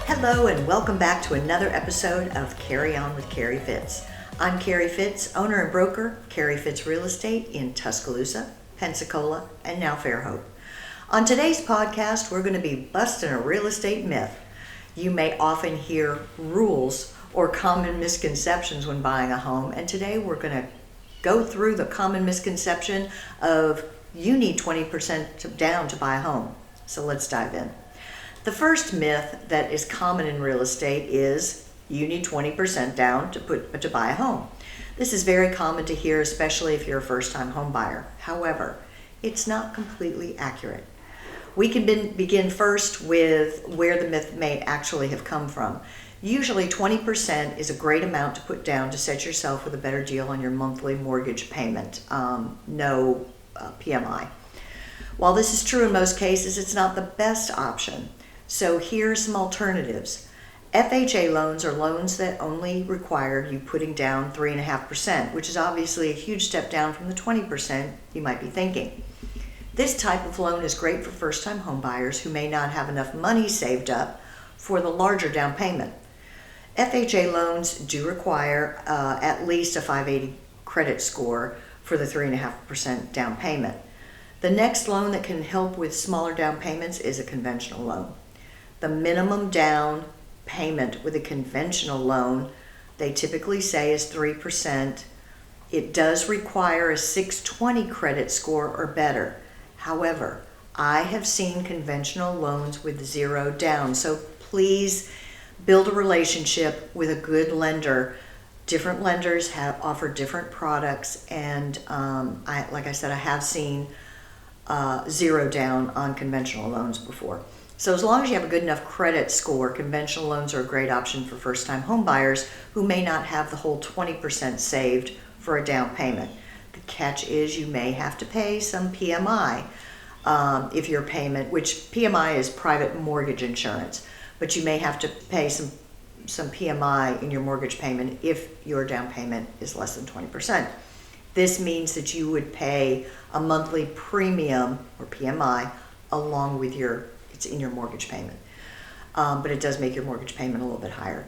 Hello and welcome back to another episode of Carry On with Carrie Fitz. I'm Carrie Fitz, owner and broker of Carrie Fitz Real Estate in Tuscaloosa, Pensacola, and now Fairhope. On today's podcast, we're going to be busting a real estate myth. You may often hear rules or common misconceptions when buying a home, and today we're going to go through the common misconception of you need 20% down to buy a home. So let's dive in. The first myth that is common in real estate is you need 20% down to buy a home. This is very common to hear, especially if you're a first-time home buyer. However, it's not completely accurate. We can begin first with where the myth may actually have come from. Usually 20% is a great amount to put down to set yourself with a better deal on your monthly mortgage payment. No PMI. While this is true in most cases, it's not the best option. So here's some alternatives. FHA loans are loans that only require you putting down 3.5%, which is obviously a huge step down from the 20% you might be thinking. This type of loan is great for first-time home buyers who may not have enough money saved up for the larger down payment. FHA loans do require at least a 580 credit score for the 3.5% down payment. The next loan that can help with smaller down payments is a conventional loan. The minimum down payment with a conventional loan, they typically say, is 3%. It does require a 620 credit score or better. Have I have seen conventional loans with zero down, so please build a relationship with a good lender. Different lenders offer different products, and like I said, I have seen zero down on conventional loans before. So as long as you have a good enough credit score, conventional loans are a great option for first-time home buyers who may not have the whole 20% saved for a down payment. The catch is you may have to pay some PMI if your payment, which PMI is private mortgage insurance, but you may have to pay some PMI in your mortgage payment if your down payment is less than 20%. This means that you would pay a monthly premium or PMI along with it's in your mortgage payment. But it does make your mortgage payment a little bit higher.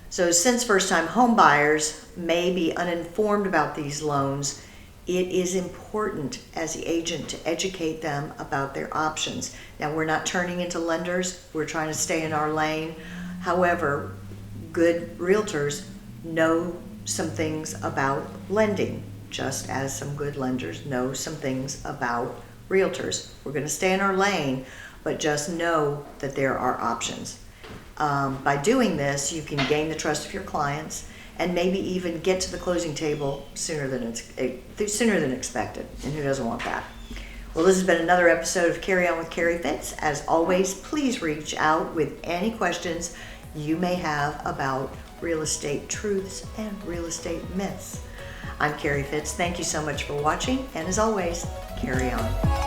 So since first-time home buyers may be uninformed about these loans, it is important as the agent to educate them about their options. Now, we're not turning into lenders. We're trying to stay in our lane. However, good realtors know some things about lending, just as some good lenders know some things about realtors. We're going to stay in our lane, but just know that there are options. By doing this, you can gain the trust of your clients and maybe even get to the closing table sooner than expected. And who doesn't want that? Well, this has been another episode of Carry On with Carrie Fitz. As always, please reach out with any questions you may have about real estate truths and real estate myths. I'm Carrie Fitz. Thank you so much for watching, and as always, carry on.